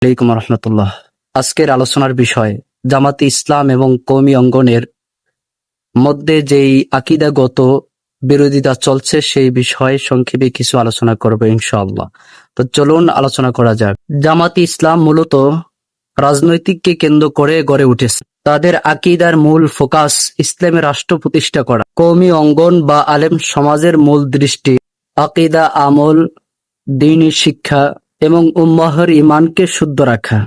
আলাইকুম রহমতুল্লাহ। আজকের আলোচনার বিষয় জামাতে ইসলাম এবং কওমি অঙ্গনের মধ্যে যেই আকীদাগত বিরোধিতা চলছে সেই বিষয়ে সংক্ষেপে কিছু আলোচনা করব ইনশাআল্লাহ। তো চলুন আলোচনা করা যাক। জামাতে ইসলাম মূলত রাজনৈতিককে কেন্দ্র করে গড়ে উঠেছে। তাদের আকীদার মূল ফোকাস ইসলামের রাষ্ট্র প্রতিষ্ঠা করা। কওমি অঙ্গন বা আলেম সমাজের মূল দৃষ্টি আকীদা, আমল, দ্বীনি শিক্ষা এবং উম্মাহর ঈমানকে শুদ্ধ রাখা।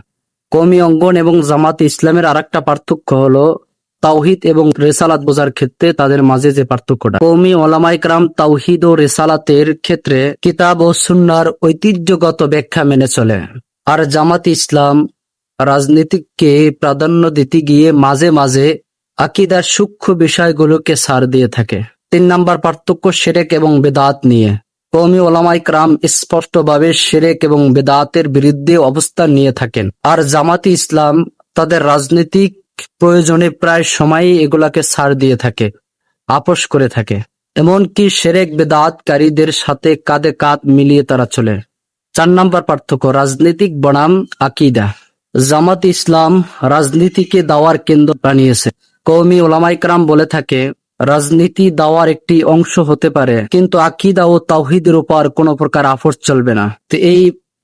কওমি অঙ্গন এবং জামাতে ইসলামের আরেকটা পার্থক্য হলো তাওহীদ এবং রেসালাত বোঝার ক্ষেত্রে তাদের মাঝে যে পার্থক্যটা। কওমি ওলামায়ে কেরাম তাওহীদ ও রেসালাতের ক্ষেত্রে কিতাব ও সুন্নাহর ঐতিহ্যগত ব্যাখ্যা মেনে চলে, আর জামাতে ইসলাম রাজনীতিকে প্রাধান্য দিতে গিয়ে মাঝে মাঝে আকীদার সূক্ষ্ম বিষয়গুলোকে ছাড় দিয়ে থাকে। ৩ নাম্বার পার্থক্য শিরক এবং বেদাত নিয়ে। কওমি ওলামায়ে কেরাম স্পষ্টভাবে শিরক এবং বেদাতের বিরুদ্ধে অবস্থান নিয়ে থাকেন, আর জামাতে ইসলাম তাদের রাজনৈতিক প্রয়োজনে প্রায় সময়ই এগুলাকে ছাড় দিয়ে থাকে, আপোষ করে থাকে। এমনকি শিরক বেদাতকারীদের সাথে কাঁধে কাঁধ মিলিয়ে তারা চলে। ৪ নাম্বার পার্থক্য রাজনৈতিক বনাম আকীদা। জামাতে ইসলাম রাজনীতিকে দাওয়ার কেন্দ্র বানিয়েছে। কওমি ওলামায়ে কেরাম বলে থাকে রাজনীতি দাওয়ার একটি অংশ হতে পারে, কিন্তু আকীদা ও তাওহীদের উপর কোনো প্রকার আপোষ চলবে না। তো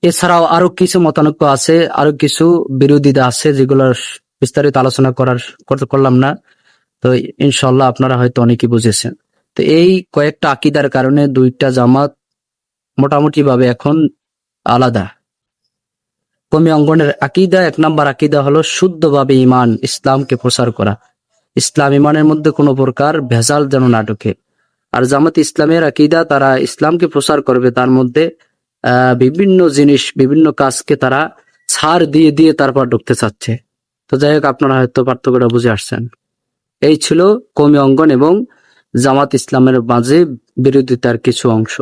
এছাড়াও আরো কিছু মতানৈক্য আছে, আরো কিছু বিরোধিতা আছে, যেগুলোর বিস্তারিত আলোচনা করলাম না। তো ইনশাআল্লাহ আপনারা হয়তো অনেকেই বুঝেছেন। তো এই কয়েকটা আকীদার কারণে দুইটা জামাত মোটামুটি ভাবে এখন আলাদা। কওমি অঙ্গনের আকীদা, ১ নাম্বার আকীদা হলো শুদ্ধভাবে ঈমান, ইসলামকে প্রচার করা। ইসলাম ঈমানের মধ্যে কোনো প্রকার ভেজাল যেন না ঢোকে। আর জামাত ইসলামের আকীদা, তারা ইসলামকে প্রচার করবে, তার মধ্যে বিভিন্ন জিনিস, বিভিন্ন কাজকে তারা ছাড় দিয়ে দিয়ে তারপর ঢুকতে চাচ্ছে। তো যাই হোক, আপনারা হয়তো পার্থক্যটা বুঝে আসছেন। এই ছিল কওমি অঙ্গন এবং জামাত ইসলামের মাঝে বিরোধিতার কিছু অংশ।